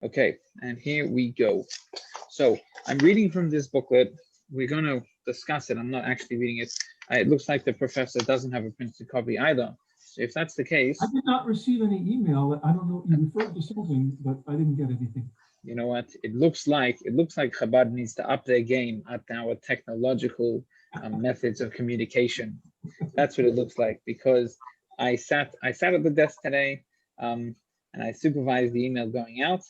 Okay, and here we go. So I'm reading from this booklet. We're going to discuss it. I'm not actually reading it. It looks like the professor doesn't have a printed copy either. So if that's the case, I did not receive any email. I don't know. You referred to something, but I didn't get anything. You know what? It looks like Chabad needs to up their game at our technological methods of communication. That's what it looks like, because I sat at the desk today, and I supervised the email going out,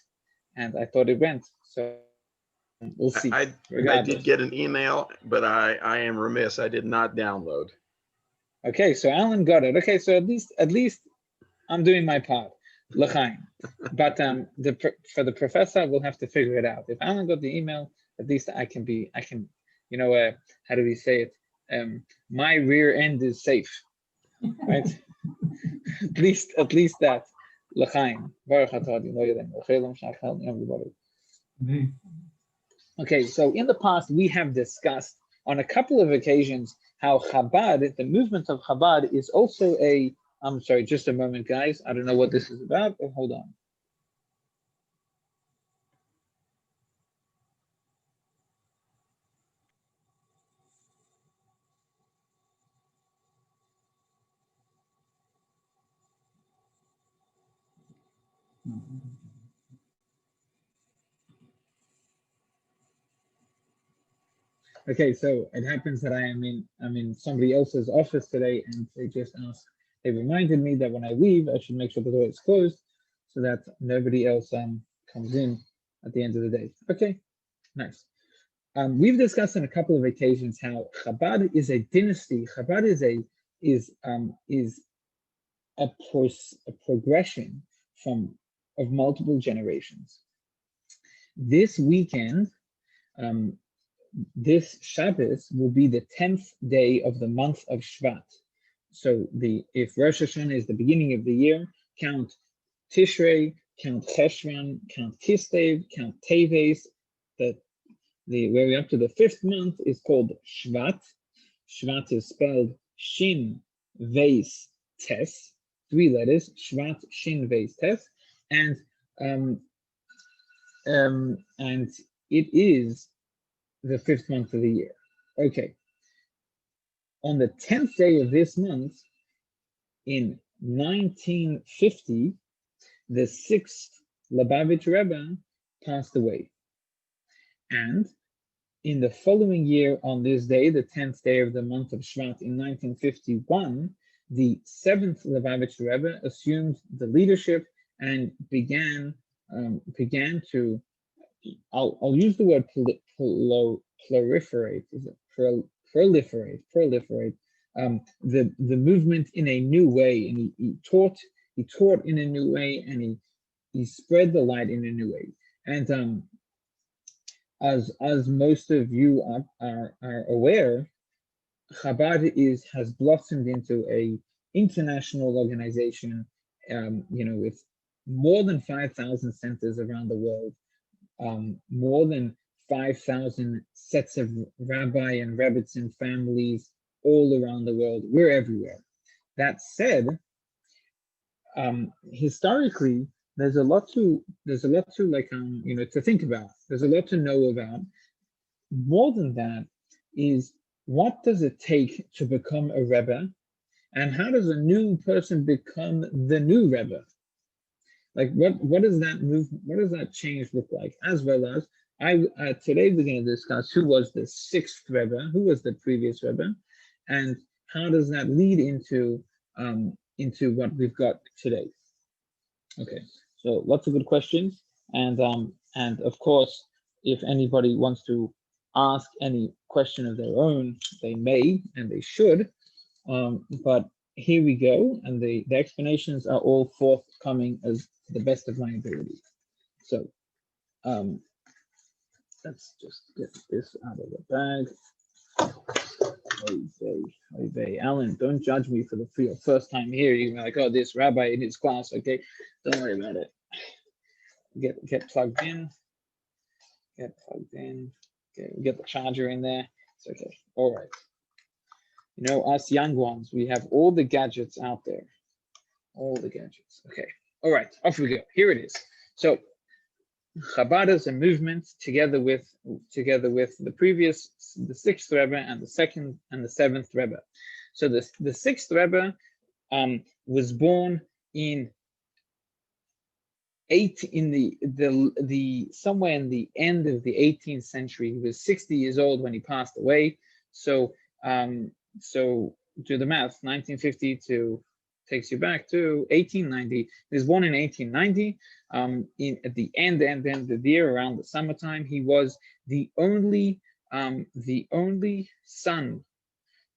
and I thought it went. So we'll see. I did get an email, but I am remiss. I did not download. Okay, so Alan got it. Okay, so at least I'm doing my part. L'chaim. But for the professor, we'll have to figure it out. If Alan got the email, at least I can, you know, how do we say it? My rear end is safe, right? at least that. L'chaim. Everybody. Okay, so in the past, we have discussed on a couple of occasions how Chabad, the movement of Chabad, is also a, I'm sorry, just a moment, guys. I don't know what this is about, but hold on. Okay, so it happens that I'm in somebody else's office today, and they reminded me that when I leave, I should make sure the door is closed so that nobody else comes in at the end of the day. Okay, nice. We've discussed on a couple of occasions how Chabad is a dynasty. Chabad is a progression of multiple generations. This weekend, this Shabbos will be the 10th day of the month of Shvat. So if Rosh Hashanah is the beginning of the year, count Tishrei, count Cheshvan, count Kislev, count Teves. Where we're up to the 5th month is called Shvat. Shvat is spelled Shin Veis Tes, 3 letters. Shvat Shin Veis Tes, and it is the 5th month of the year. Okay. On the 10th day of this month, in 1950, the 6th Lubavitcher Rebbe passed away. And in the following year, on this day, the 10th day of the month of Shvat, in 1951, the 7th Lubavitcher Rebbe assumed the leadership and began to, I'll use the word proliferate. Is it proliferate? The movement in a new way, and he taught in a new way, and he spread the light in a new way. And as most of you are aware, Chabad has blossomed into a international organization, with more than 5,000 centers around the world, more than 5,000 sets of rabbi and rebbitzin families all around the world. We're everywhere. That said, historically, there's a lot to to think about. There's a lot to know about. More than that is, what does it take to become a rebbe, and how does a new person become the new rebbe? Like, what does that change look like? As well as today we're going to discuss who was the 6th rebbe, who was the previous rebbe, and how does that lead into what we've got today. Okay, so lots of good questions, and of course, if anybody wants to ask any question of their own, they may and they should, but here we go, and the explanations are all forthcoming as to the best of my ability. So let's just get this out of the bag. Oy, Alan, don't judge me for your first time here. You're like, oh, this rabbi in his class. Okay, don't worry about it. Get plugged in. Okay, get the charger in there. It's okay. All right. You know, us young ones, we have all the gadgets out there. All the gadgets. Okay. All right. Off we go. Here it is. So Chabad as a movement, together with the sixth Rebbe and the second and the seventh Rebbe. So the sixth Rebbe was born in somewhere in the end of the 18th century. He was 60 years old when he passed away. So do the math. 1950 takes you back to 1890. He was born in 1890. At the end of the year, around the summertime, he was the only son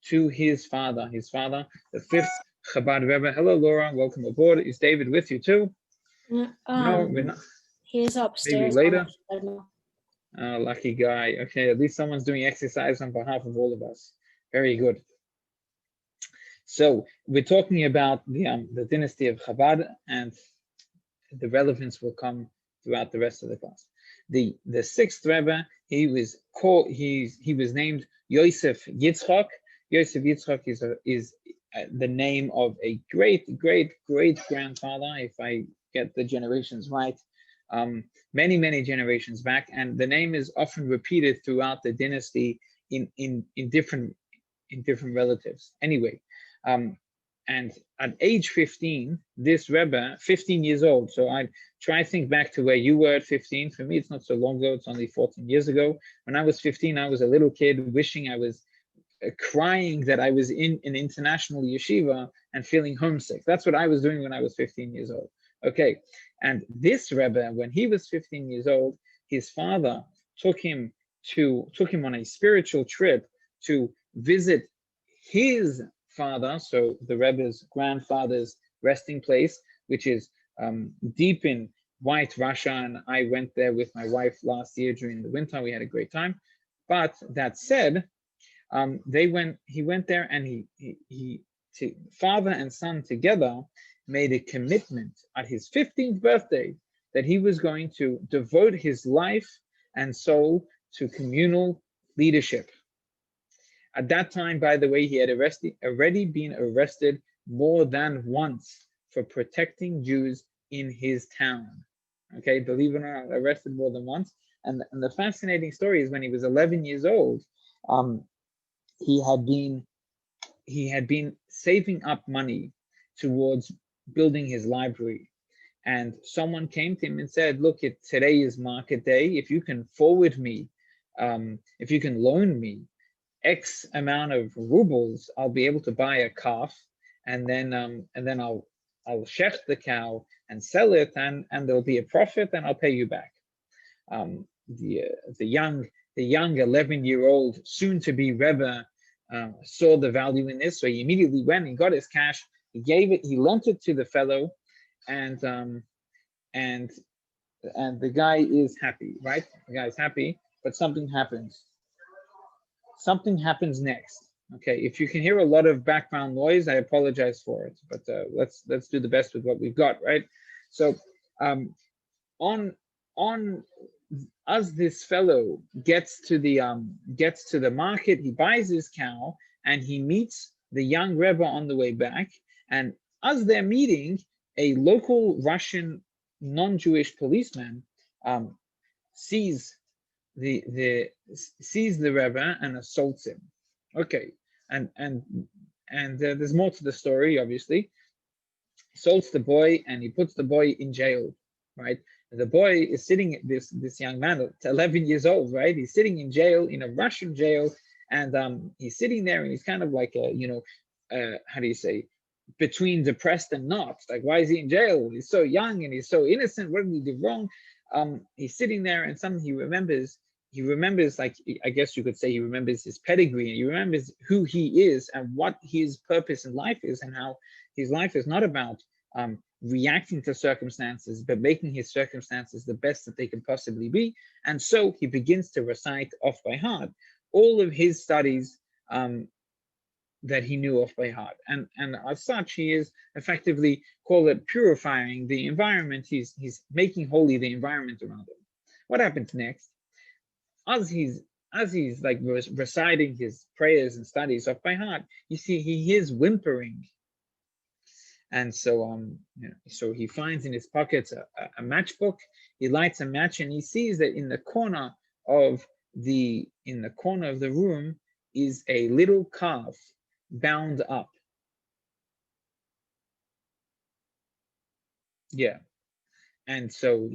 to his father. His father, the fifth Chabad Rebbe. Hello, Laura. Welcome aboard. Is David with you too? No, we're not. He's upstairs. Maybe later. Lucky guy. Okay, at least someone's doing exercise on behalf of all of us. Very good. So we're talking about the dynasty of Chabad, and the relevance will come throughout the rest of the class. The sixth Rebbe, he was named Yosef Yitzchak. Yosef Yitzchak is the name of a great grandfather, if I get the generations right, many generations back, and the name is often repeated throughout the dynasty in different relatives. Anyway, and at age 15, this Rebbe, 15 years old, so I try to think back to where you were at 15. For me, it's not so long ago, it's only 14 years ago. When I was 15, I was a little kid wishing I was crying that I was in an international yeshiva and feeling homesick. That's what I was doing when I was 15 years old. Okay, and this Rebbe, when he was 15 years old, his father took him on a spiritual trip to visit his father, so the Rebbe's grandfather's resting place, which is deep in White Russia, and I went there with my wife last year during the winter. We had a great time. But that said, he went there, and father and son together made a commitment at his 15th birthday that he was going to devote his life and soul to communal leadership. At that time, by the way, he had already been arrested more than once for protecting Jews in his town. Okay, believe it or not, arrested more than once. And the fascinating story is when he was 11 years old, he had been saving up money towards building his library. And someone came to him and said, look, today is market day. If you can forward me, if you can loan me X amount of rubles, I'll be able to buy a calf, and then I'll shecht the cow and sell it, and there'll be a profit, and I'll pay you back. The young 11-year-old soon-to-be Rebbe saw the value in this, so he immediately went and got his cash. He lent it to the fellow, and the guy is happy, right? The guy is happy, but something happens. Something happens next. Okay, if you can hear a lot of background noise, I apologize for it, but let's do the best with what we've got, right? So as this fellow gets to the market, he buys his cow, and he meets the young Rebbe on the way back. And as they're meeting, a local Russian non-Jewish policeman sees the Rebbe and assaults him. Okay, and there's more to the story, obviously. Assaults the boy, and he puts the boy in jail, right? The boy is sitting, this young man, 11 years old, right? He's sitting in jail, in a Russian jail, and he's sitting there, and he's kind of like how do you say, between depressed and not. Like, why is he in jail? He's so young and he's so innocent. What did he do wrong? He's sitting there, and suddenly he remembers, like, I guess you could say he remembers his pedigree, and he remembers who he is and what his purpose in life is, and how his life is not about reacting to circumstances, but making his circumstances the best that they can possibly be. And so he begins to recite off by heart all of his studies that he knew off by heart. And as such, he is effectively, call it, purifying the environment. He's making holy the environment around him. What happens next? As he's like reciting his prayers and studies off by heart, you see he hears whimpering. And so so he finds in his pockets a matchbook. He lights a match and he sees that in the corner of the room is a little calf bound up. Yeah. And so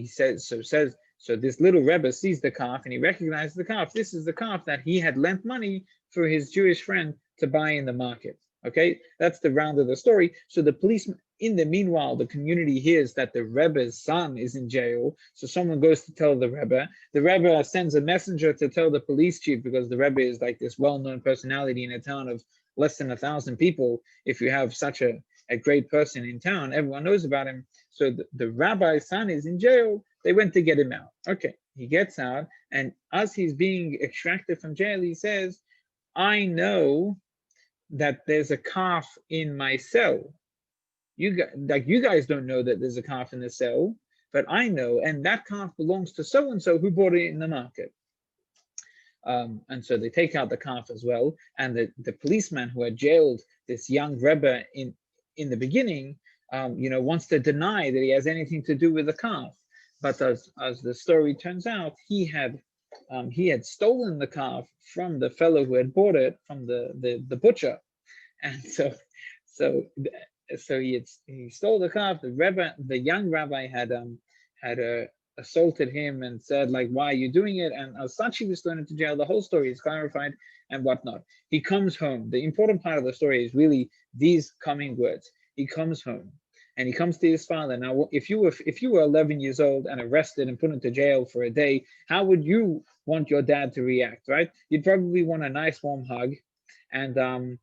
so this little Rebbe sees the calf and he recognizes the calf. This is the calf that he had lent money for his Jewish friend to buy in the market. Okay, that's the round of the story. So the policeman, in the meanwhile, the community hears that the Rebbe's son is in jail. So someone goes to tell the Rebbe. The Rebbe sends a messenger to tell the police chief, because the Rebbe is like this well-known personality in a town of less than 1,000 people. If you have such a great person in town, everyone knows about him. So the rabbi's son is in jail. They went to get him out. Okay, he gets out, and as he's being extracted from jail, he says, I know that there's a calf in my cell. You guys don't know that there's a calf in the cell, but I know, and that calf belongs to so-and-so who bought it in the market. And so they take out the calf as well. And the policeman who had jailed this young Rebbe in the beginning, wants to deny that he has anything to do with the calf. But as the story turns out, he had stolen the calf from the fellow who had bought it from the butcher, and so he stole the calf. The young rabbi had assaulted him and said, like, why are you doing it? And as such, he was thrown into jail. The whole story is clarified and whatnot. He comes home. The important part of the story is really these coming words. He comes home and he comes to his father. Now, if you were 11 years old and arrested and put into jail for a day, how would you want your dad to react, right? You'd probably want a nice warm hug and a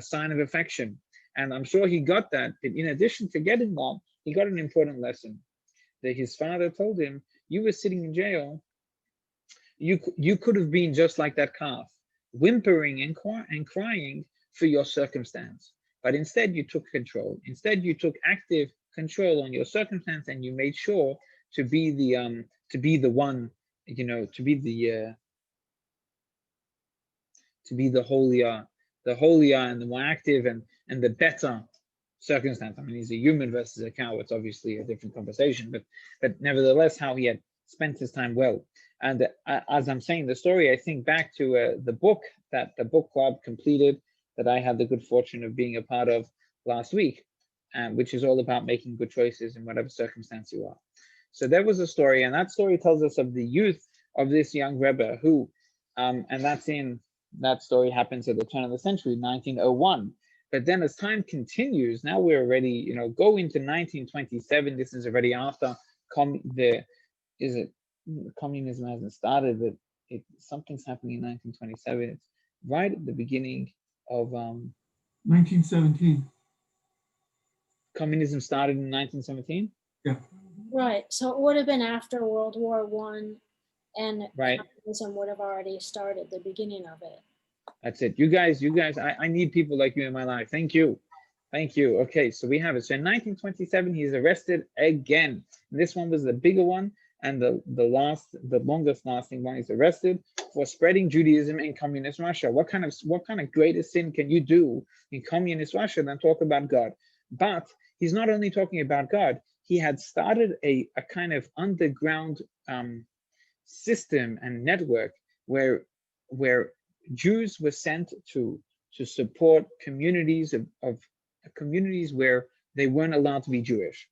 sign of affection. And I'm sure he got that. But in addition to getting that, he got an important lesson. That his father told him, you were sitting in jail, you could have been just like that calf, whimpering and crying for your circumstance. But instead you took control. Instead you took active control on your circumstance, and you made sure to be the holier and the more active and the better circumstance. I mean, he's a human versus a cow. It's obviously a different conversation, but nevertheless, how he had spent his time well. And as I'm saying the story, I think back to the book that the book club completed, that I had the good fortune of being a part of last week, which is all about making good choices in whatever circumstance you are. So there was a story, and that story tells us of the youth of this young Rebbe who, and that story happens at the turn of the century, 1901. But then as time continues, now we're already, go into 1927. This is already after communism hasn't started, but something's happening in 1927. It's right at the beginning of 1917. Communism started in 1917. Yeah. Right. So it would have been after World War I, and right. Communism would have already started, the beginning of it. That's it. You guys, I need people like you in my life. Thank you. Okay, so we have it. So in 1927, he's arrested again. And this one was the bigger one, and the longest lasting one. He's arrested for spreading Judaism in communist Russia. What kind of greater sin can you do in communist Russia than talk about God? But he's not only talking about God. He had started a kind of underground system and network where Jews were sent to support communities of communities where they weren't allowed to be Jewish,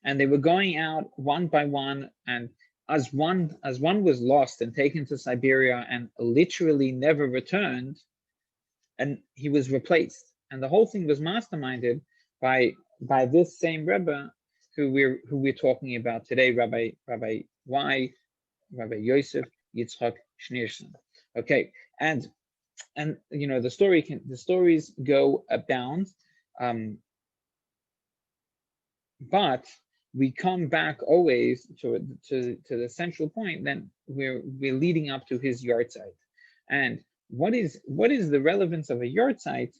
and they were going out one by one. And as one was lost and taken to Siberia and literally never returned, and he was replaced. And the whole thing was masterminded by this same Rebbe who we're talking about today, Rabbi Yosef Yitzchak Schneerson. Okay, and the stories go abound, but we come back always to the central point. Then we're leading up to his yahrzeit. And what is the relevance of a yahrzeit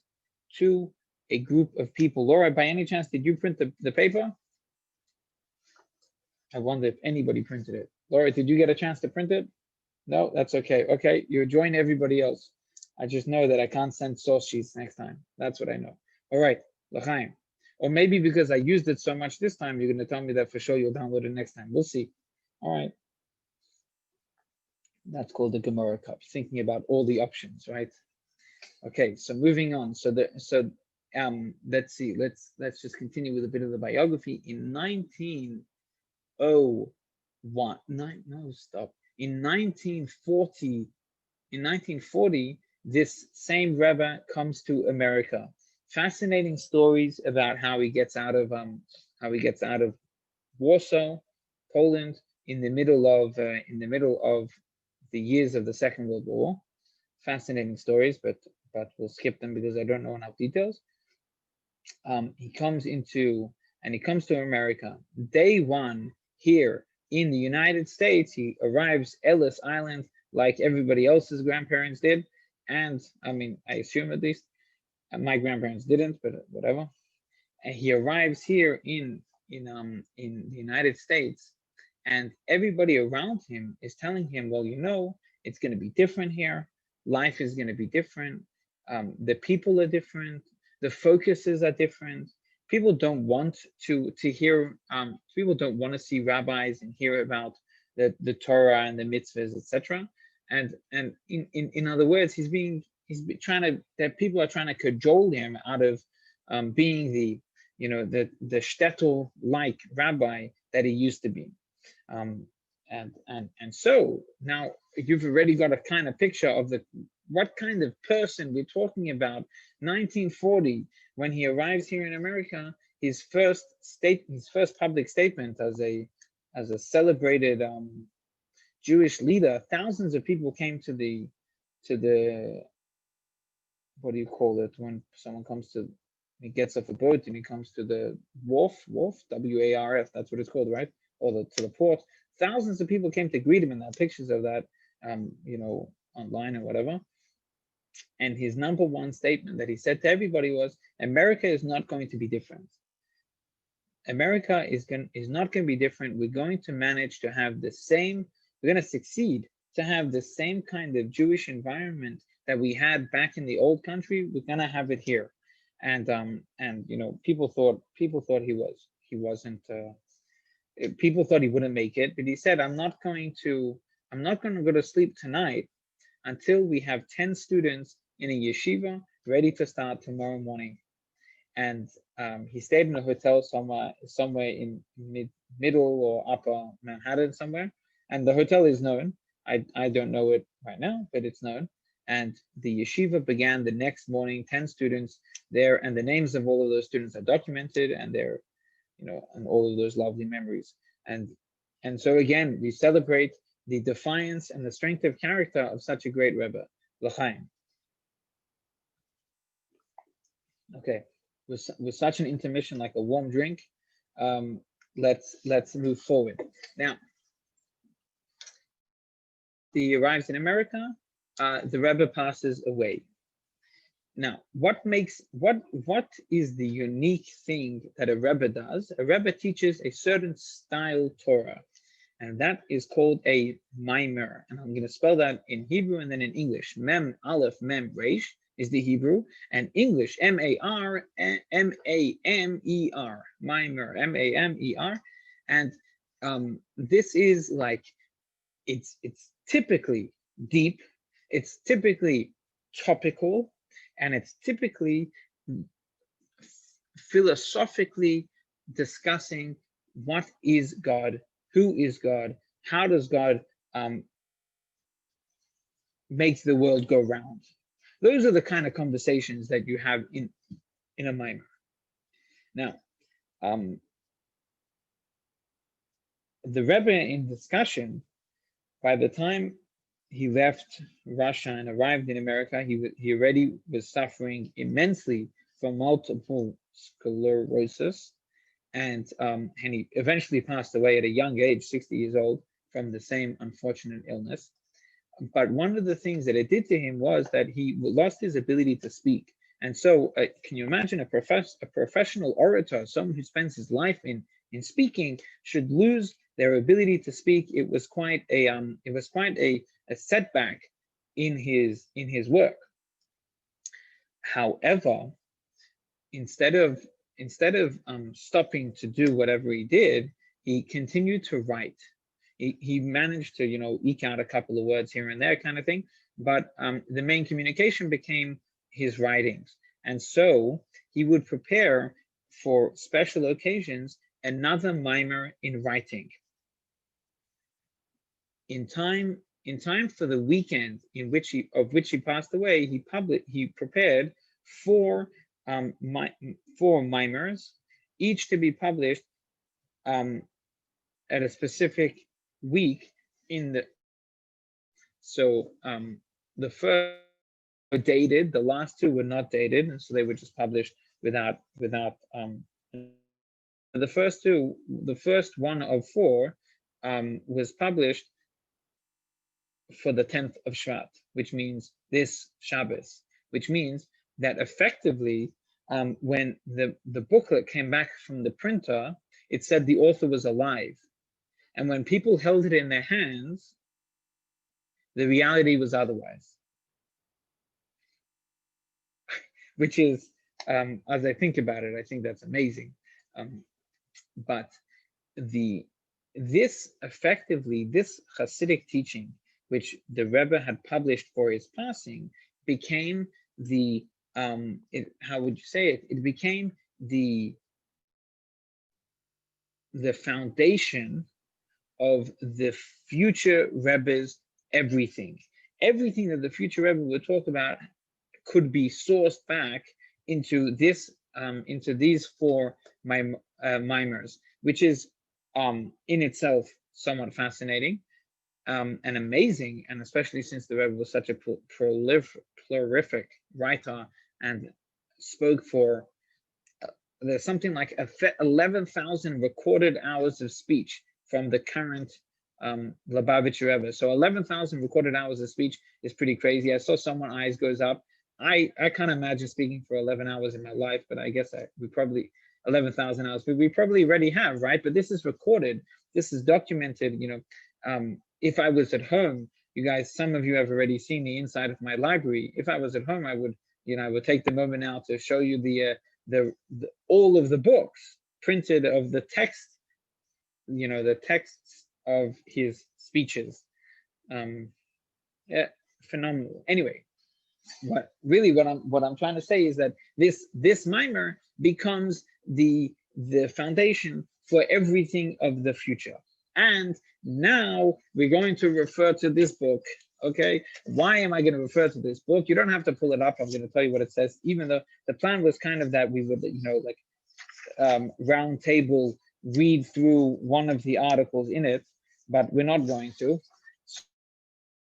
to a group of people? Laura, by any chance, did you print the paper? I wonder if anybody printed it. Laura, did you get a chance to print it? No, that's okay. Okay, you join everybody else. I just know that I can't send source sheets next time. That's what I know. All right, L'chaim. Or maybe because I used it so much this time, you're going to tell me that for sure you'll download it next time. We'll see. All right. That's called the Gemara cup, thinking about all the options, right? Okay, so moving on. Let's see. Let's just continue with a bit of the biography. In 1940, this same Rebbe comes to America. Fascinating stories about how he gets out of Warsaw, Poland, in the middle of the years of the Second World War. Fascinating stories, but we'll skip them because I don't know enough details. He comes to America. Day one here in the United States, he arrives Ellis Island like everybody else's grandparents did, and I mean, I assume at least my grandparents didn't, but whatever. And he arrives here in the United States, and everybody around him is telling him, well, it's going to be different here. Life is going to be different. The people are different. The focuses are different. People don't want to hear. People don't want to see rabbis and hear about the Torah and the mitzvahs, etc. And in other words, people are trying to cajole him out of being the shtetl-like rabbi that he used to be. And so now you've already got a kind of picture of what kind of person we're talking about. 1940, when he arrives here in America, his first public statement as a celebrated Jewish leader, thousands of people came to the what do you call it when someone he gets off a boat and he comes to the wharf, WARF, that's what it's called, right? Or to the port. Thousands of people came to greet him, and there are pictures of that, online or whatever. And his number one statement that he said to everybody was, America is not going to be different. America is not going to be different. We're going to manage to have we're going to succeed to have the same kind of Jewish environment that we had back in the old country. We're going to have it here. And people thought he wasn't, people thought he wouldn't make it, but he said, I'm not going to go to sleep tonight until we have 10 students in a yeshiva ready to start tomorrow morning. And he stayed in a hotel somewhere in middle or upper Manhattan somewhere. And the hotel is known. I don't know it right now, but it's known. And the yeshiva began the next morning, 10 students there, and the names of all of those students are documented, and they're, and all of those lovely memories. And so again, we celebrate the defiance and the strength of character of such a great Rebbe, L'chaim. Okay, with such an intermission like a warm drink, let's move forward. Now, he arrives in America, the Rebbe passes away. Now, what is the unique thing that a Rebbe does? A Rebbe teaches a certain style Torah, and that is called a Maimer. And I'm going to spell that in Hebrew and then in English. Mem, Aleph, Mem, Resh is the Hebrew, and English, M-A-R, M-A-M-E-R, Maimer, M-A-M-E-R. And this is like, it's typically deep, it's typically topical, and it's typically philosophically discussing what is God, who is God, how does God make the world go round. Those are the kind of conversations that you have in a Maimer. Now, the Rebbe in discussion, by the time he left Russia and arrived in America, he already was suffering immensely from multiple sclerosis, and he eventually passed away at a young age, 60 years old, from the same unfortunate illness. But one of the things that it did to him was that he lost his ability to speak. And so can you imagine a professional orator, someone who spends his life in speaking, should lose their ability to speak? It was quite a setback in his work. However, instead of stopping to do whatever he did, he continued to write. He managed to, eke out a couple of words here and there, kind of thing. But the main communication became his writings, and so he would prepare for special occasions another mimer in writing. In time for the weekend of which he passed away, he prepared four mimers, each to be published at a specific week the first were dated, the last two were not dated, and so they were just published without the first one of four was published for the 10th of Shvat, which means this Shabbos, which means that effectively when the booklet came back from the printer, it said the author was alive. And when people held it in their hands, the reality was otherwise. Which is, as I think about it, I think that's amazing. But this Hasidic teaching, which the Rebbe had published for his passing, became how would you say it? It became the foundation of the future Rebbe's everything. Everything that the future Rebbe would talk about could be sourced back into these four mimers, which is in itself somewhat fascinating and amazing, and especially since the Rebbe was such a prolific writer and spoke for there's something like 11,000 recorded hours of speech from the current Lubavitcher Rebbe. So 11,000 recorded hours of speech is pretty crazy. I saw someone eyes goes up. I can't imagine speaking for 11 hours in my life, but I guess we probably 11,000 hours, but we probably already have, right? But this is recorded, this is documented. If I was at home, you guys, some of you have already seen the inside of my library. If I was at home, I would take the moment now to show you the all of the books printed of the text, the texts of his speeches. Yeah, phenomenal. Anyway, what I'm trying to say is that this mimer becomes the foundation for everything of the future. And now we're going to refer to this book. Okay, why am I going to refer to this book? You don't have to pull it up. I'm going to tell you what it says, even though the plan was kind of that we would, round table read through one of the articles in it, but we're not going to. So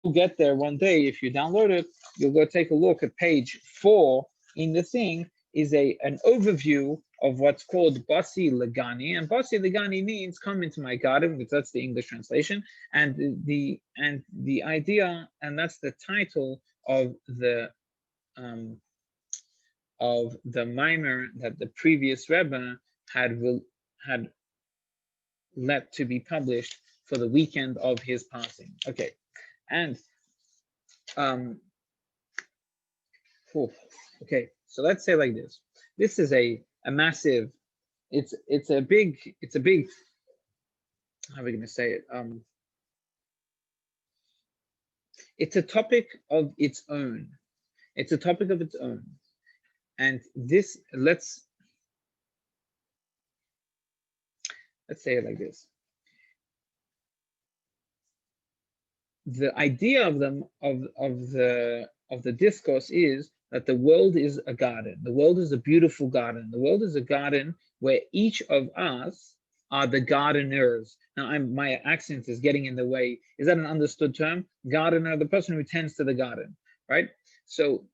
you'll get there one day. If you download it, you'll go take a look at page 4 in the thing is an overview of what's called Bosi Lgani, and Bosi Lgani means "come into my garden," because that's the English translation, and the idea, and that's the title of the mimer that the previous Rebbe had let to be published for the weekend of his passing. Okay, and okay, so let's say like this. This is a massive, it's a big, how are we going to say it? It's a topic of its own. It's a topic of its own. And this, let's say it like this. The idea of the discourse is that the world is a garden. The world is a beautiful garden. The world is a garden where each of us are the gardeners. Now, my accent is getting in the way. Is that an understood term? Gardener, the person who tends to the garden, right? So,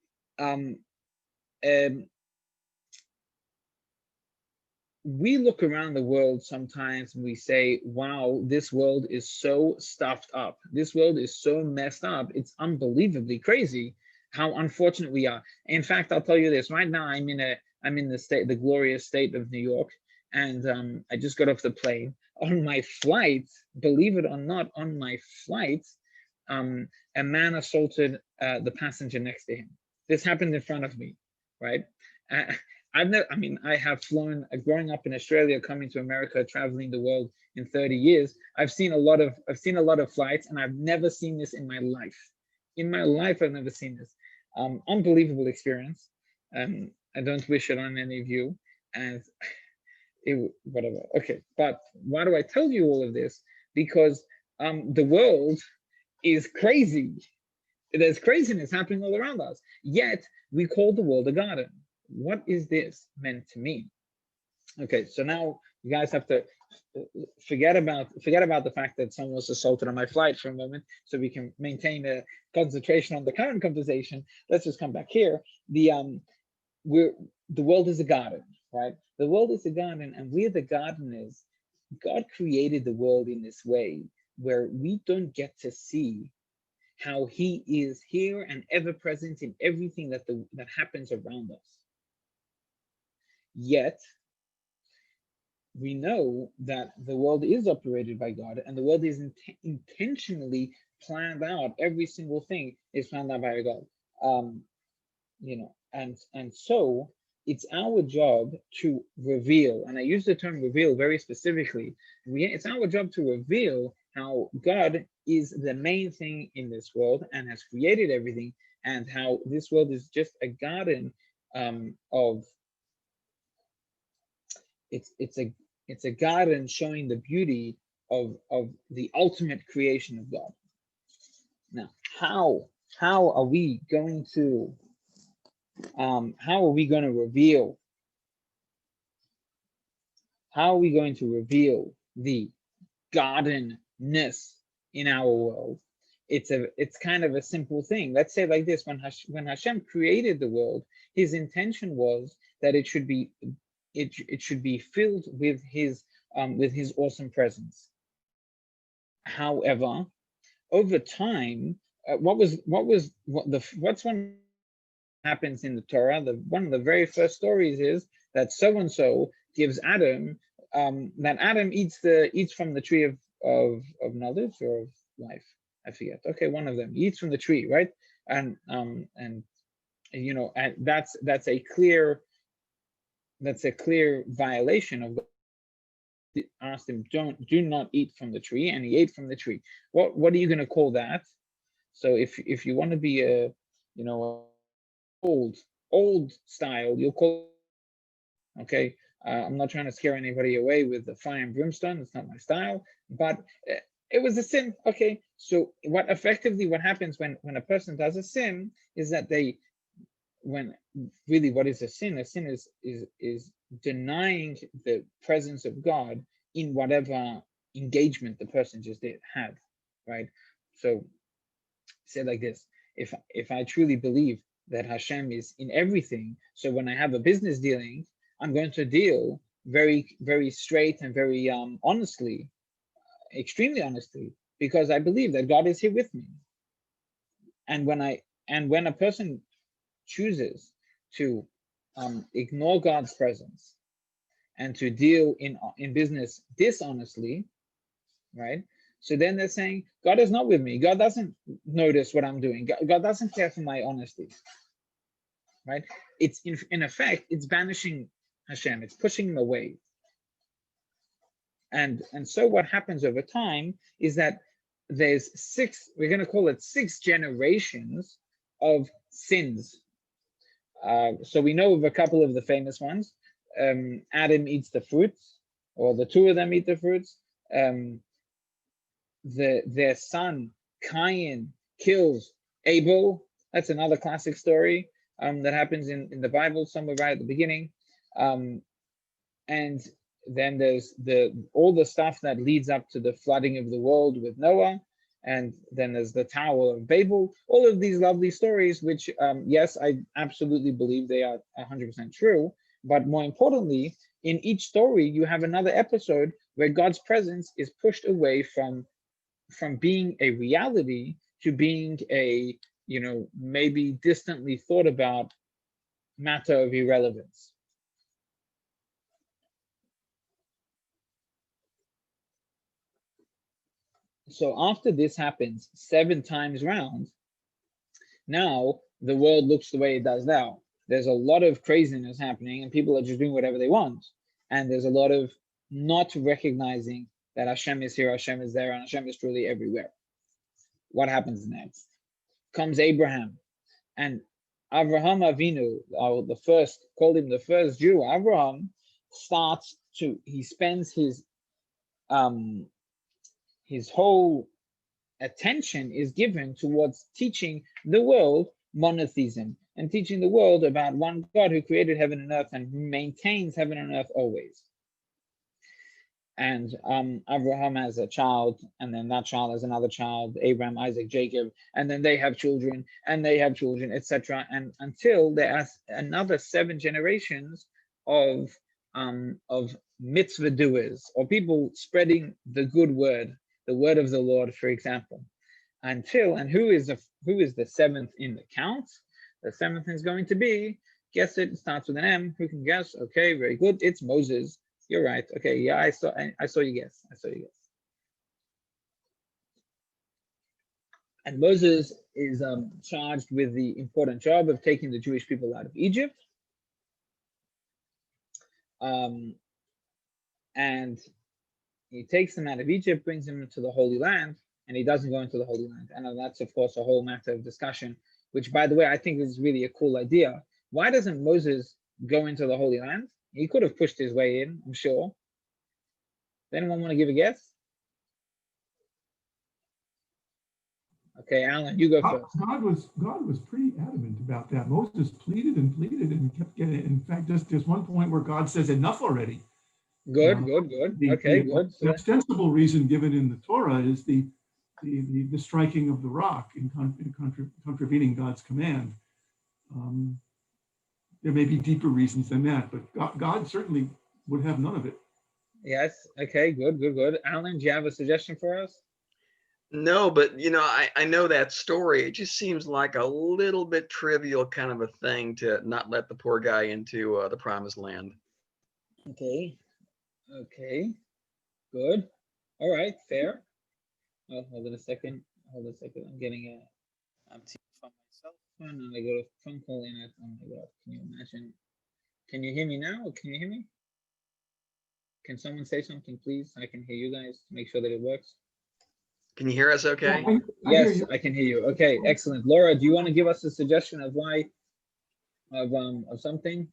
we look around the world sometimes and we say, wow, this world is so stuffed up. This world is so messed up. It's unbelievably crazy how unfortunate we are. In fact, I'll tell you this, right now I'm in the glorious state of New York, and I just got off the plane. On my flight, believe it or not, on my flight, a man assaulted the passenger next to him. This happened in front of me, right? I've never, I mean, I have flown, growing up in Australia, coming to America, traveling the world in 30 years. I've seen a lot of flights, and I've never seen this in my life. In my life, I've never seen this. Unbelievable experience. I don't wish it on any of you, and whatever. Okay, but why do I tell you all of this? Because the world is crazy. There's craziness happening all around us. Yet we call the world a garden. What is this meant to mean? Okay, so now you guys have to forget about the fact that someone was assaulted on my flight for a moment, so we can maintain a concentration on the current conversation. Let's just come back here. The world is a garden, right? The world is a garden, and we're the gardeners. God created the world in this way where we don't get to see how He is here and ever present in everything that happens around us. Yet we know that the world is operated by God, and the world is intentionally planned out. Every single thing is planned out by God. And so it's our job to reveal, and I use the term reveal very specifically. It's our job to reveal how God is the main thing in this world and has created everything, and how this world is just a garden of. It's a garden showing the beauty of the ultimate creation of God. Now, how are we going to reveal? How are we going to reveal the gardenness in our world? It's kind of a simple thing. Let's say like this: when Hashem created the world, His intention was that it should be filled with His awesome presence. However, over time, what's one happens in the Torah? One of the very first stories is that so and so gives Adam that Adam eats from the tree of knowledge or of life. I forget. Okay, one of them. He eats from the tree, right? And that's a clear violation of. Asked him, do not eat from the tree, and he ate from the tree. What are you going to call that? So if you want to be a old style, you'll call. Okay, I'm not trying to scare anybody away with the fire and brimstone. It's not my style, but it was a sin. Okay, so what happens when a person does a sin is that what is a sin? A sin is denying the presence of God in whatever engagement the person just had, right? So say like this: if I truly believe that Hashem is in everything, so when I have a business dealing, I'm going to deal very, very straight and very honestly, extremely honestly, because I believe that God is here with me. And when a person chooses to ignore God's presence and to deal in business dishonestly, right? So then they're saying, God is not with me. God doesn't notice what I'm doing. God doesn't care for my honesty, right? It's in effect, it's banishing Hashem. It's pushing him away. And so what happens over time is that there's we're going to call it 6 generations of sins. So we know of a couple of the famous ones. Adam eats the fruits, or the two of them eat the fruits. Their son Chaim kills Abel. That's another classic story that happens in the Bible somewhere right at the beginning. And then there's all the stuff that leads up to the flooding of the world with Noah. And then there's the Tower of Babel. All of these lovely stories, which, yes, I absolutely believe they are 100% true. But more importantly, in each story, you have another episode where God's presence is pushed away from being a reality to being a, maybe distantly thought about matter of irrelevance. So after this happens 7 times round, now the world looks the way it does now. there's a lot of craziness happening and people are just doing whatever they want. And there's a lot of not recognizing that Hashem is here, Hashem is there, and Hashem is truly everywhere. What happens next? Comes Abraham, and Avraham Avinu, called him the first Jew. Avraham spends his whole attention is given towards teaching the world monotheism and teaching the world about one God who created heaven and earth and maintains heaven and earth always. And Abraham has a child, and then that child has another child, Abraham, Isaac, Jacob, and then they have children, and they have children, etc. And until there are another 7 generations of mitzvah doers, or people spreading the good word, the word of the Lord, for example. And who is the 7th in the count? The 7th is going to be, guess it starts with an M. Who can guess? Okay, very good. It's Moses. You're right. Okay, yeah, I saw you guess. And Moses is charged with the important job of taking the Jewish people out of Egypt. And he takes them out of Egypt, brings them to the Holy Land, and he doesn't go into the Holy Land. And that's, of course, a whole matter of discussion, which, by the way, I think is really a cool idea. Why doesn't Moses go into the Holy Land? He could have pushed his way in, I'm sure. Does anyone want to give a guess? Okay, Alan, you go first. God was pretty adamant about that. Moses pleaded and kept getting it. In fact, there's one point where God says, enough already. Good. Okay, good. The ostensible reason given in the Torah is the striking of the rock in contravening God's command. There may be deeper reasons than that, but God certainly would have none of it. Yes. Okay, good. Alan, do you have a suggestion for us? No, but I know that story. It just seems like a little bit trivial kind of a thing to not let the poor guy into the promised land. Okay, good. All right, fair. Oh, hold on a second. I'm getting I'm from myself, and I got a phone call in it. Oh my God, can you imagine? Can you hear me now, or can you hear me? Can someone say something, please? I can hear you guys to make sure that it works. Can you hear us okay? Yes, I can hear you. Okay, excellent. Laura, do you want to give us a suggestion of something?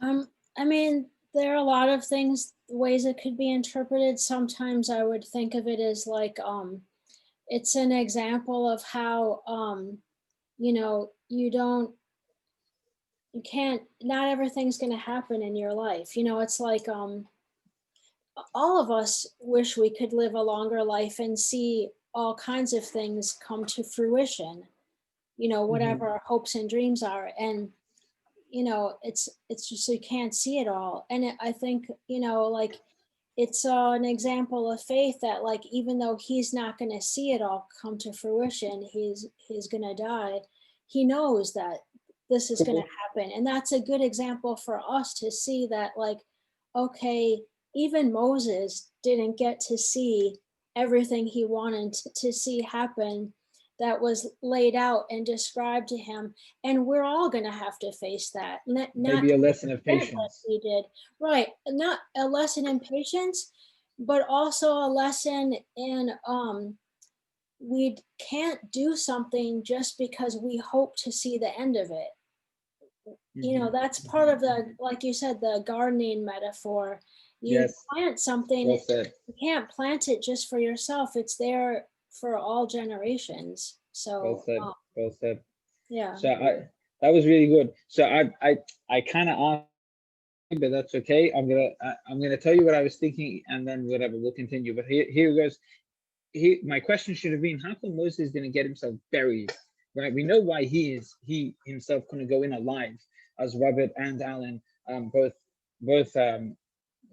I mean, there are a lot of ways it could be interpreted. Sometimes I would think of it as like, it's an example of how, not everything's going to happen in your life. It's like, all of us wish we could live a longer life and see all kinds of things come to fruition, whatever our hopes and dreams are. And, it's just, you can't see it all. And I think, like, it's an example of faith that, like, even though he's not going to see it all come to fruition, he's going to die. He knows that this is going to happen. And that's a good example for us to see that, like, okay, even Moses didn't get to see everything he wanted to see happen that was laid out and described to him. And we're all going to have to face that. Maybe a lesson of patience. He did. Right. Not a lesson in patience, but also a lesson in we can't do something just because we hope to see the end of it. That's part of the, like you said, the gardening metaphor. You plant something, you can't plant it just for yourself. It's there for all generations. So well said. Yeah. So that was really good. So I kind of asked, but that's okay. I'm gonna tell you what I was thinking, and then whatever, we'll continue. But here goes. My question should have been, how come Moses didn't get himself buried? Right? We know why he himself couldn't go in alive, as Robert and Alan both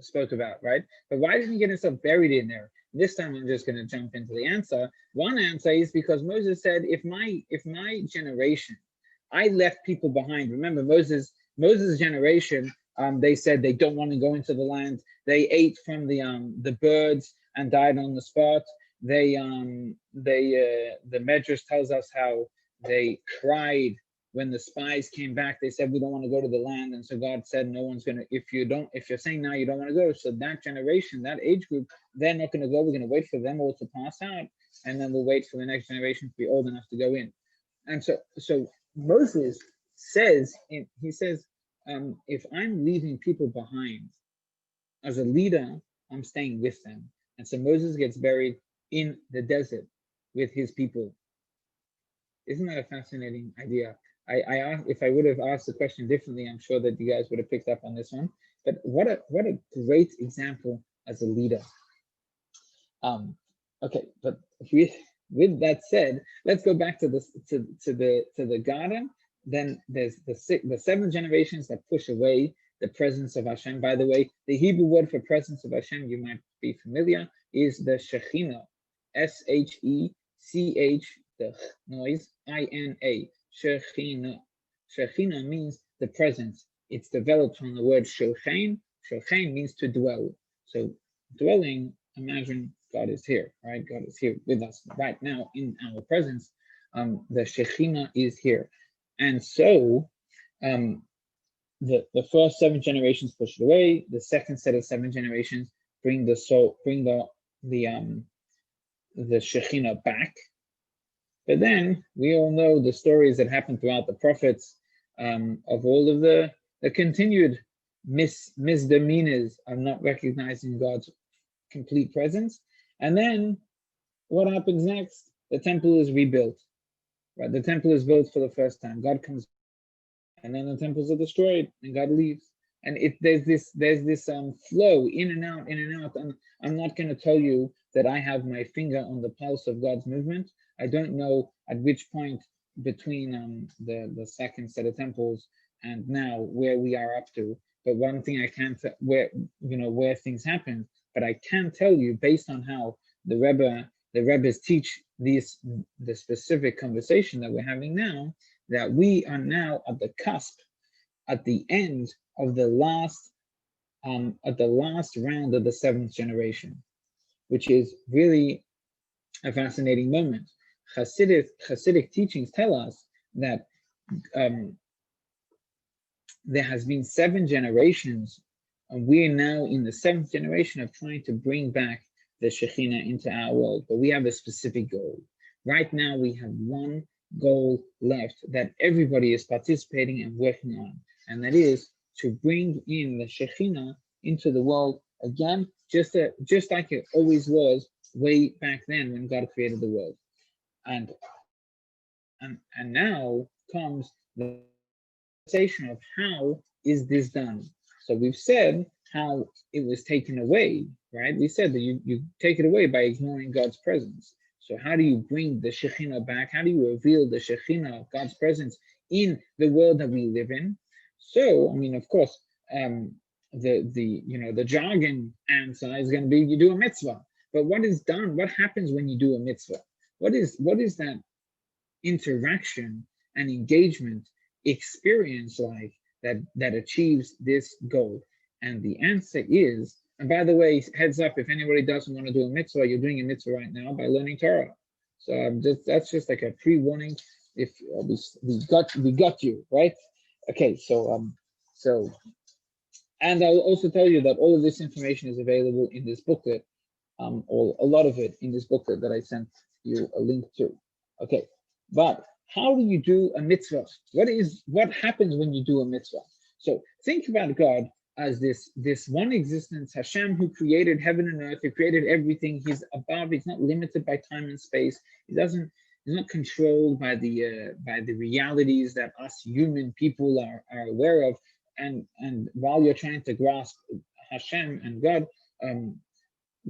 spoke about, right? But why didn't he get himself buried in there? This time I'm just going to jump into the answer. One answer is because Moses said, if my generation, I left people behind. Remember, Moses' generation, they said they don't want to go into the land. They ate from the birds and died on the spot. The Medrash tells us how they cried when the spies came back, they said, we don't want to go to the land. And so God said, no one's going to, if you're saying now you don't want to go, so that generation, that age group, they're not going to go. We're going to wait for them all to pass out. And then we'll wait for the next generation to be old enough to go in. And so Moses says, if I'm leaving people behind as a leader, I'm staying with them. And so Moses gets buried in the desert with his people. Isn't that a fascinating idea? If I would have asked the question differently, I'm sure that you guys would have picked up on this one. But what a great example as a leader. Okay, but with that said, let's go back to the garden. Then there's the 7 generations that push away the presence of Hashem. By the way, the Hebrew word for presence of Hashem, you might be familiar, is the Shekhinah, Shech, the noise, I-N-A, Shekhinah. Shekhinah means the presence. It's developed from the word Shilchein. Shilchein means to dwell. So dwelling, imagine God is here, right? God is here with us right now in our presence. The Shekhinah is here. And so the first 7 generations push it away. The second set of 7 generations bring the Shekhinah back. But then we all know the stories that happened throughout the prophets of all of the continued misdemeanors of not recognizing God's complete presence. And then what happens next? The temple is rebuilt. Right? The temple is built for the first time. God comes, and then the temples are destroyed, and God leaves. And there's this flow in and out, And I'm not going to tell you that I have my finger on the pulse of God's movement. I don't know at which point between the second set of temples and now where we are up to. But one thing I can where things happen. But I can tell you, based on how the Rebbes teach the specific conversation that we're having now, that we are now at the cusp, at the end of the last round of the 7th generation, which is really a fascinating moment. Hasidic teachings tell us that there has been 7 generations, and we're now in the 7th generation of trying to bring back the Shekhinah into our world. But we have a specific goal. Right now, we have one goal left that everybody is participating and working on, and that is to bring in the Shekhinah into the world again, just like it always was way back then when God created the world. And now comes the conversation of how is this done. So we've said how it was taken away, right? We said that you take it away by ignoring God's presence. So how do you bring the Shekhinah back? How do you reveal the Shekhinah of God's presence in the world that we live in? So, I mean, of course, the jargon answer is going to be you do a mitzvah. But what is done? What happens when you do a mitzvah? What is that interaction and engagement experience like that achieves this goal? And the answer is, and by the way, heads up, if anybody doesn't want to do a mitzvah, you're doing a mitzvah right now by learning Torah. So that's just like a pre-warning. If we got you, right? Okay, so and I'll also tell you that all of this information is available in this booklet, or a lot of it in this booklet that I sent you a link to. Okay, but how do you do a mitzvah? What happens when you do a mitzvah? So think about God as this one existence, Hashem, who created heaven and earth, who created everything. He's above. He's not limited by time and space. He's not controlled by the realities that us human people are aware of. And while you're trying to grasp Hashem and God,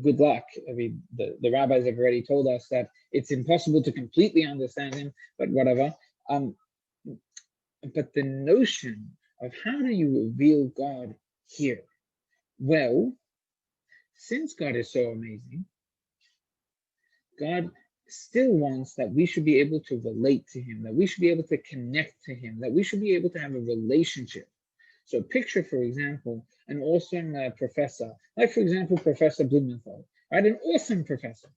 good luck. I mean, the rabbis have already told us that it's impossible to completely understand him, but whatever. But the notion of how do you reveal God here? Well, since God is so amazing, God still wants that we should be able to relate to him, that we should be able to connect to him, that we should be able to have a relationship. So picture, for example, an awesome professor, like, for example, Professor Blumenthal, right? An awesome professor.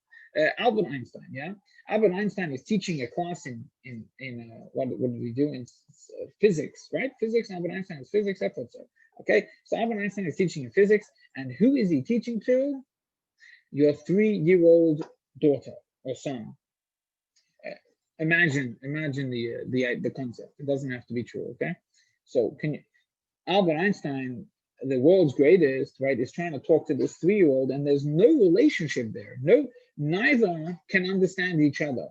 Albert Einstein, yeah? Albert Einstein is teaching a class in what do we do in physics, right? Physics, Albert Einstein is physics, I thought so. Okay, so Albert Einstein is teaching in physics, and who is he teaching to? Your 3-year-old daughter or son. Imagine the concept. It doesn't have to be true, okay? So Albert Einstein, the world's greatest, right, is trying to talk to this 3-year-old, and there's no relationship there. Neither can understand each other.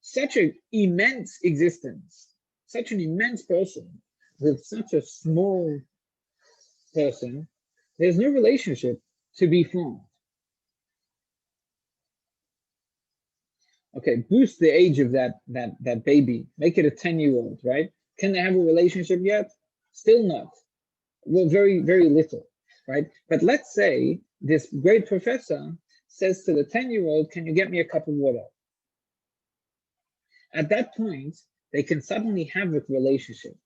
Such an immense existence, such an immense person with such a small person, there's no relationship to be formed. Okay, boost the age of that baby, make it a 10-year-old, right? Can they have a relationship yet? Still not. Well, very, very little, right? But let's say this great professor says to the 10-year-old, can you get me a cup of water? At that point, they can suddenly have a relationship.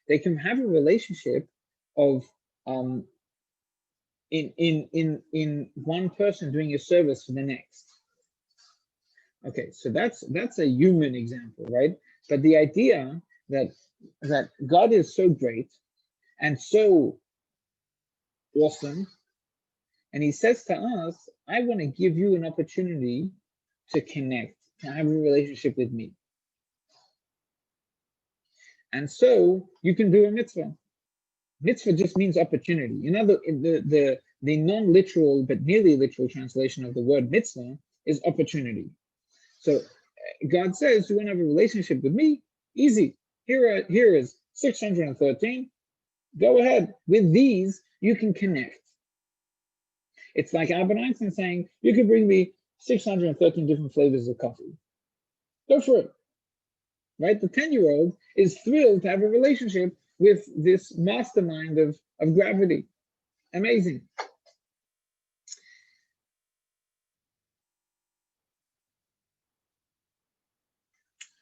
They can have a relationship of in one person doing a service for the next. Okay, so that's a human example, right? But the idea that God is so great and so awesome, and he says to us, I want to give you an opportunity to connect, to have a relationship with me. And so you can do a mitzvah. Mitzvah just means opportunity. The non-literal but nearly literal translation of the word mitzvah is opportunity. So God says, you want to have a relationship with me? Easy. Here is 613. Go ahead. With these, you can connect. It's like Albert Einstein saying, you can bring me 613 different flavors of coffee. Go for it. Right? The 10-year-old is thrilled to have a relationship with this mastermind of gravity. Amazing.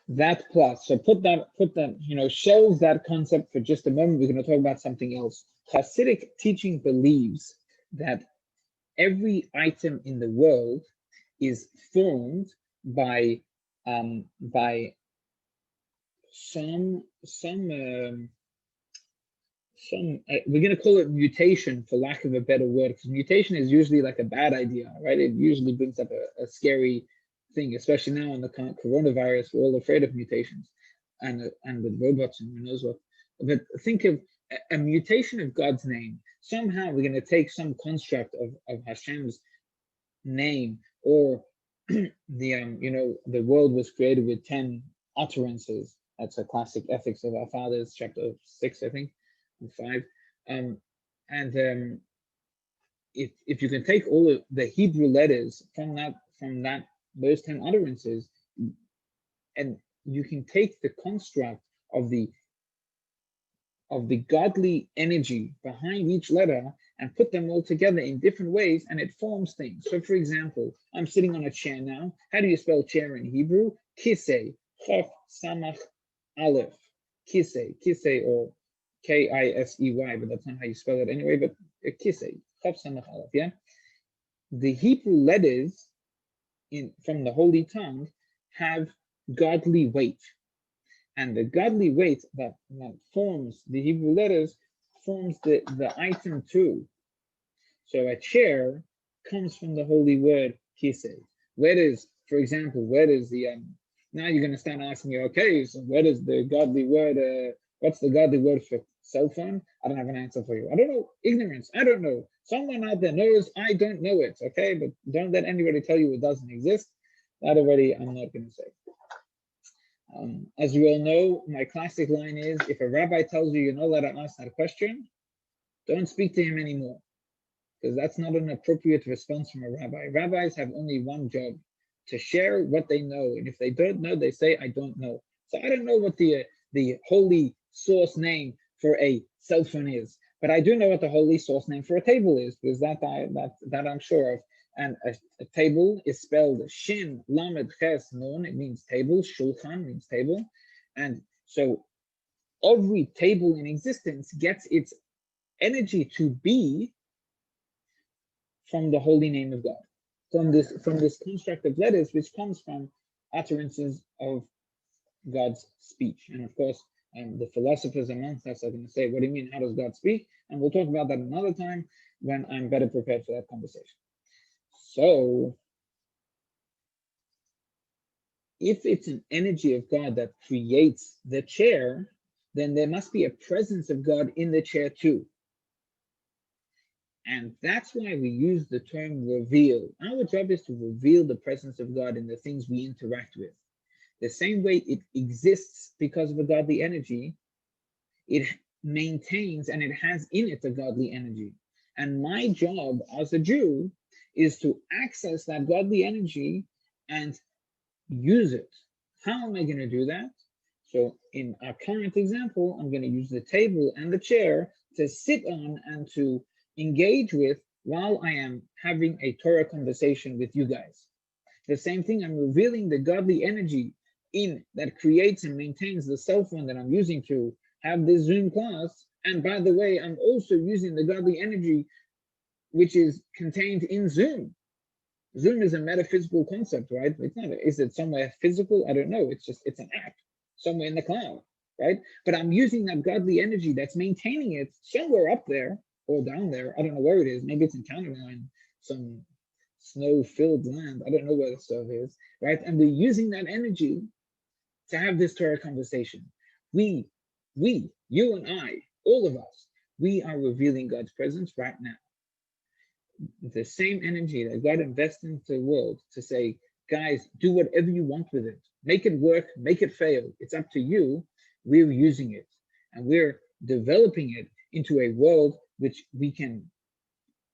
That plus, so put that, shelve that concept for just a moment. We're going to talk about something else. Hasidic teaching believes that every item in the world is formed by some we're going to call it mutation for lack of a better word, because mutation is usually like a bad idea, right? It usually brings up a scary thing, especially now in the coronavirus. We're all afraid of mutations and with robots and who knows what. But think of a mutation of God's name. Somehow we're going to take some construct of Hashem's name, or the world was created with 10 utterances. That's a classic Ethics of Our Fathers, chapter 6, I think, and 5. If you can take all of the Hebrew letters from those 10 utterances, and you can take the construct of the godly energy behind each letter and put them all together in different ways, and it forms things. So, for example, I'm sitting on a chair now. How do you spell chair in Hebrew? Kisei, Chof, Samach, Aleph. Kisei, or Kisey, but that's not how you spell it anyway, but Kisei, Chof, Samach, Aleph, yeah? The Hebrew letters from the Holy Tongue have godly weight. And the godly weight that forms the Hebrew letters forms the item too. So a chair comes from the holy word kisei. For example, where does now you're going to start asking me, okay, so where does the godly word, what's the godly word for cell phone? I don't have an answer for you. I don't know. Ignorance. I don't know. Someone out there knows. I don't know it. Okay, but don't let anybody tell you it doesn't exist. That already I'm not going to say. As you all know, my classic line is, if a rabbi tells you you're not allowed to ask that question, don't speak to him anymore, because that's not an appropriate response from a rabbi. Rabbis have only one job, to share what they know. And if they don't know, they say, I don't know. So I don't know what the holy source name for a cell phone is, but I do know what the holy source name for a table is, because that I'm sure of. And a table is spelled Shin, Lamed, Ches, Nun. It means table. Shulchan means table. And so every table in existence gets its energy to be from the holy name of God. from this construct of letters, which comes from utterances of God's speech. And of course, the philosophers amongst us are going to say, what do you mean? How does God speak? And we'll talk about that another time when I'm better prepared for that conversation. So, if it's an energy of God that creates the chair, then there must be a presence of God in the chair too. And that's why we use the term reveal. Our job is to reveal the presence of God in the things we interact with. The same way it exists because of a godly energy, it maintains and it has in it a godly energy. And my job as a Jew is to access that godly energy and use it. How am I going to do that? So in our current example, I'm going to use the table and the chair to sit on and to engage with while I am having a Torah conversation with you guys. The same thing, I'm revealing the godly energy in that creates and maintains the cell phone that I'm using to have this Zoom class. And by the way, I'm also using the godly energy which is contained in Zoom. Zoom is a metaphysical concept, right? It's not. Is it somewhere physical? I don't know. It's an app somewhere in the cloud, right? But I'm using that godly energy that's maintaining it somewhere up there or down there. I don't know where it is. Maybe it's in Canada in some snow-filled land. I don't know where the stuff is, right? And we're using that energy to have this Torah conversation. We, you and I, all of us, we are revealing God's presence right now. The same energy that God invests into the world to say, guys, do whatever you want with it. Make it work, make it fail. It's up to you. We're using it and we're developing it into a world which we can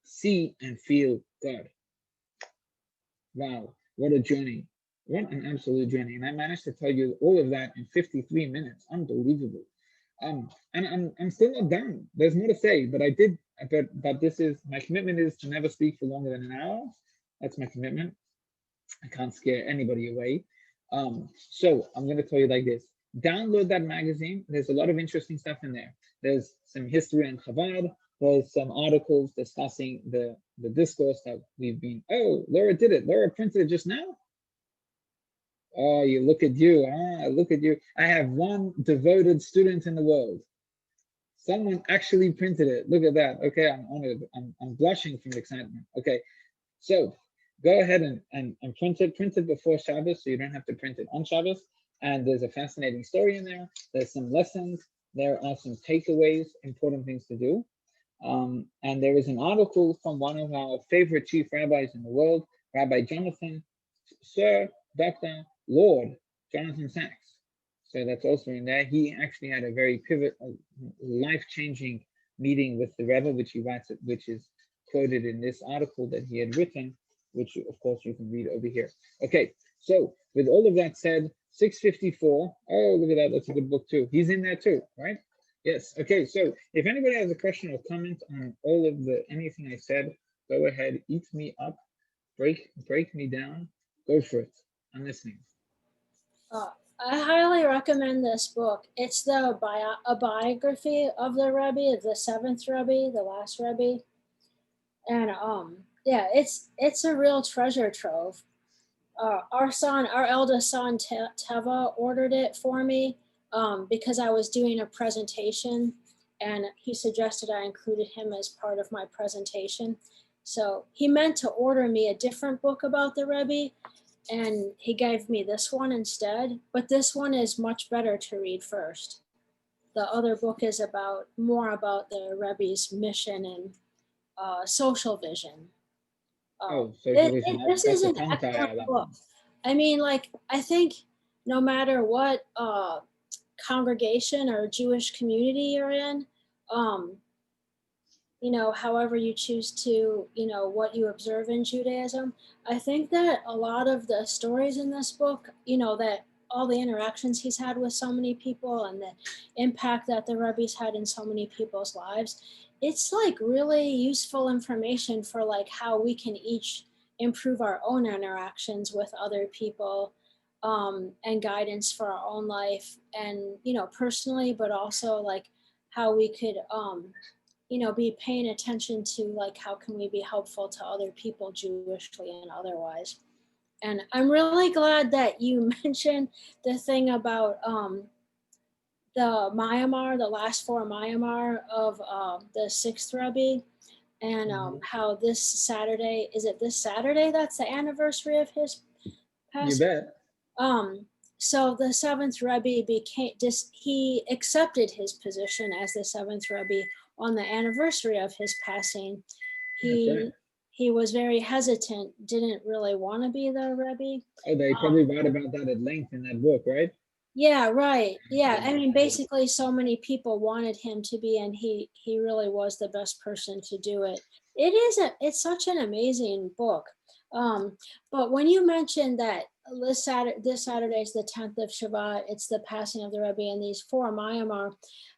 see and feel God. Wow, what a journey. What an absolute journey. And I managed to tell you all of that in 53 minutes. Unbelievable. And I'm still not done. There's more to say, but I did. But this is my commitment is to never speak for longer than an hour. That's my commitment. I can't scare anybody away. So I'm going to tell you like this. Download that magazine. There's a lot of interesting stuff in there. There's some history on Chabad. There's some articles discussing the discourse that we've been. Oh, Laura did it. Laura printed it just now. Oh, you look at you. Look at you. I have one devoted student in the world. Someone actually printed it. Look at that. Okay, I'm honored. I'm blushing from excitement. Okay, so go ahead and print it. Print it before Shabbos, so you don't have to print it on Shabbos. And there's a fascinating story in there. There's some lessons. There are some takeaways, important things to do. And there is an article from one of our favorite chief rabbis in the world, Rabbi Jonathan, Sir, Dr. Lord Jonathan Sachs. So that's also in there. He actually had a very life-changing meeting with the Rebbe, which he writes, which is quoted in this article that he had written, which of course you can read over here. Okay, so with all of that said, 654. Oh, look at that. That's a good book too. He's in there too, right? Yes. Okay. So if anybody has a question or comment on all of anything I said, go ahead, eat me up, break me down, go for it. I'm listening. I highly recommend this book. It's a biography of the Rebbe, the seventh Rebbe, the last Rebbe, and yeah, it's a real treasure trove. Our eldest son Teva ordered it for me because I was doing a presentation, and he suggested I included him as part of my presentation. So he meant to order me a different book about the Rebbe, and he gave me this one instead, but this one is much better to read first. The other book is more about the Rebbe's mission and social vision. Social vision. This is an excellent book. I mean, like, I think no matter what congregation or Jewish community you're in, however you choose to, what you observe in Judaism, I think that a lot of the stories in this book, that all the interactions he's had with so many people and the impact that the Rebbe's had in so many people's lives, it's like really useful information for like how we can each improve our own interactions with other people, and guidance for our own life and, personally, but also like how we could, be paying attention to like how can we be helpful to other people, Jewishly and otherwise. And I'm really glad that you mentioned the thing about the Myanmar, the last four Myanmar of the sixth Rebbe, and how this Saturday, is it this Saturday that's the anniversary of his You passing? bet. So the seventh Rebbe he accepted his position as the seventh Rebbe on the anniversary of his passing. He was very hesitant, didn't really want to be the Rebbe. Oh, they probably write about that at length in that book, right? Yeah, right. Yeah, I mean, basically, so many people wanted him to be, and he really was the best person to do it. It's such an amazing book. But when you mentioned that this Saturday is the 10th of Shvat, it's the passing of the Rebbe, and these four Myanmar,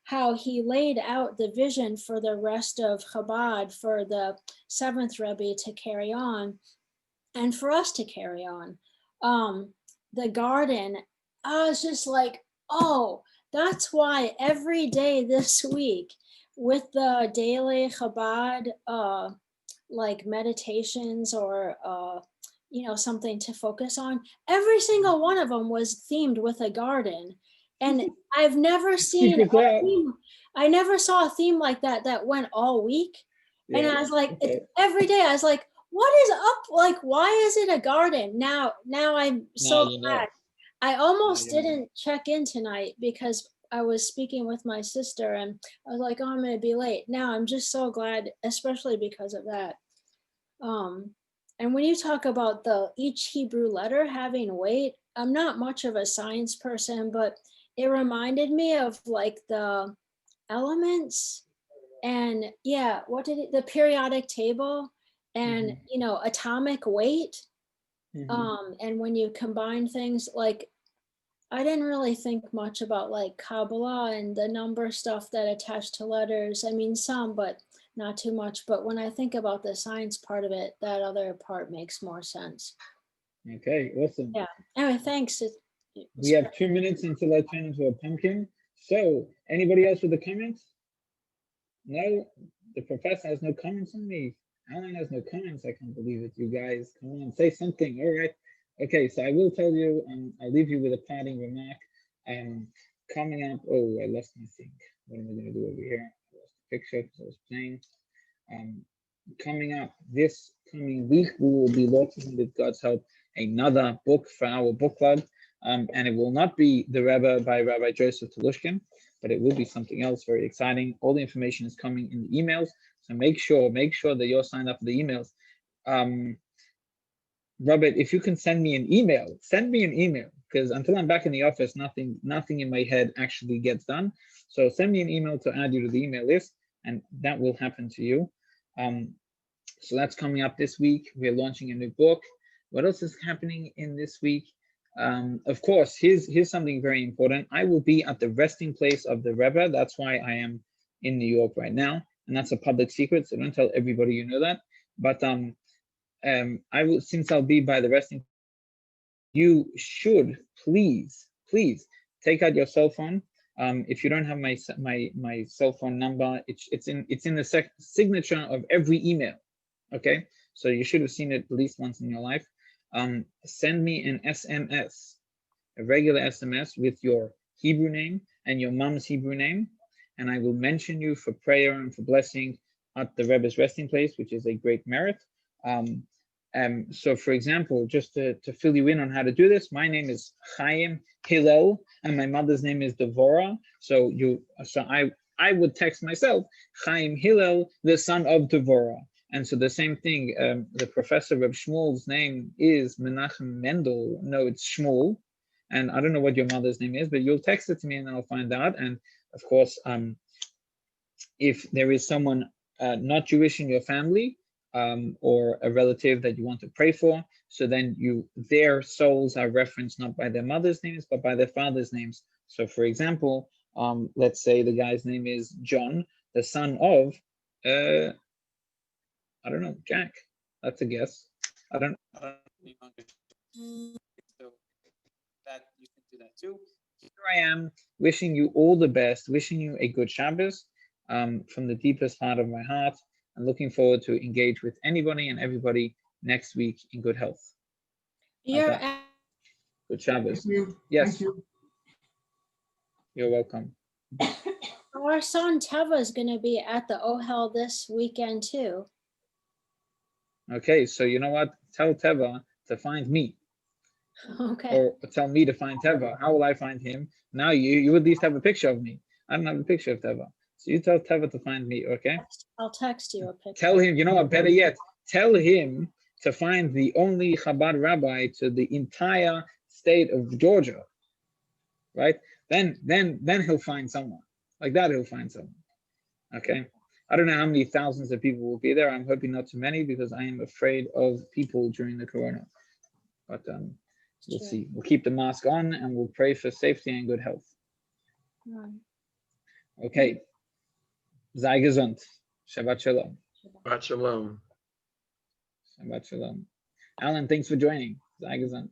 how he laid out the vision for the rest of Chabad, for the seventh Rebbe to carry on, and for us to carry on. The garden, I was just like, oh, that's why every day this week with the daily Chabad like meditations or something to focus on, every single one of them was themed with a garden. And I've never seen I never saw a theme like that went all week. And I was like, every day I was like, what is up? Like, why is it a garden? Now I'm so glad. I almost didn't check in tonight because I was speaking with my sister and I was like, oh, I'm going to be late. Now I'm just so glad, especially because of that. And when you talk about each Hebrew letter having weight, I'm not much of a science person, but it reminded me of like the elements and the periodic table and atomic weight. And when you combine things, like I didn't really think much about like Kabbalah and the number stuff that attached to letters. I mean, some, but not too much. But when I think about the science part of it, that other part makes more sense. Okay, awesome. Yeah. Anyway, thanks. We have 2 minutes until I turn into a pumpkin. So, anybody else with a comment? No, the professor has no comments on me. Alan has no comments. I can't believe it, you guys. Come on, say something. All right. Okay, so I will tell you, I'll leave you with a parting remark. Coming up, oh, I lost my thing. What am I going to do over here? I lost the picture because I was playing. Coming up this coming week, we will be launching, with God's help, another book for our book club. And it will not be The Rebbe by Rabbi Joseph Telushkin, but it will be something else very exciting. All the information is coming in the emails. So make sure that you're signed up for the emails. Robert, if you can send me an email, because until I'm back in the office, nothing in my head actually gets done. So send me an email to add you to the email list, and that will happen to you. So that's coming up this week. We're launching a new book. What else is happening in this week? Of course, here's something very important. I will be at the resting place of the Rebbe. That's why I am in New York right now, and that's a public secret, so don't tell everybody you know that. But I will, since I'll be by the resting, you should please take out your cell phone. If you don't have my cell phone number, it's in the signature of every email. Okay, so you should have seen it at least once in your life. Send me an SMS, a regular SMS with your Hebrew name and your mom's Hebrew name, and I will mention you for prayer and for blessing at the Rebbe's resting place, which is a great merit. So for example, just to fill you in on how to do this, my name is Chaim Hillel, and my mother's name is Devorah. So I would text myself, Chaim Hillel, the son of Devorah. And so the same thing, the professor of Shmuel's name is Menachem Mendel. No, it's Shmuel. And I don't know what your mother's name is, but you'll text it to me and I'll find out. And of course, if there is someone not Jewish in your family, or a relative that you want to pray for, so then their souls are referenced not by their mother's names, but by their father's names. So for example, let's say the guy's name is John, the son of, I don't know, Jack. That's a guess. I don't know. So that you can do that too. Here I am, wishing you all the best, wishing you a good Shabbos. from the deepest heart of my heart. I'm looking forward to engage with anybody and everybody next week in good health. You're Okay. Good Shabbos. Thank you. Yes. Thank you. You're welcome. our son Teva is going to be at the Ohel this weekend too. Okay, so you know what? Tell Teva to find me, Okay. or tell me to find Teva. How will I find him? Now you at least have a picture of me. I don't have a picture of Teva. So you tell Teva to find me, okay? I'll text you a picture. Tell him, you know what, better yet, tell him to find the only Chabad rabbi to the entire state of Georgia, right? Then he'll find someone. Like that, he'll find someone, okay? I don't know how many thousands of people will be there. I'm hoping not too many because I am afraid of people during the corona. But we'll see. We'll keep the mask on and we'll pray for safety and good health. Right. Okay. Sei gesund. Shabbat shalom. Shabbat shalom. Shabbat shalom. Alan, thanks for joining. Sei gesund.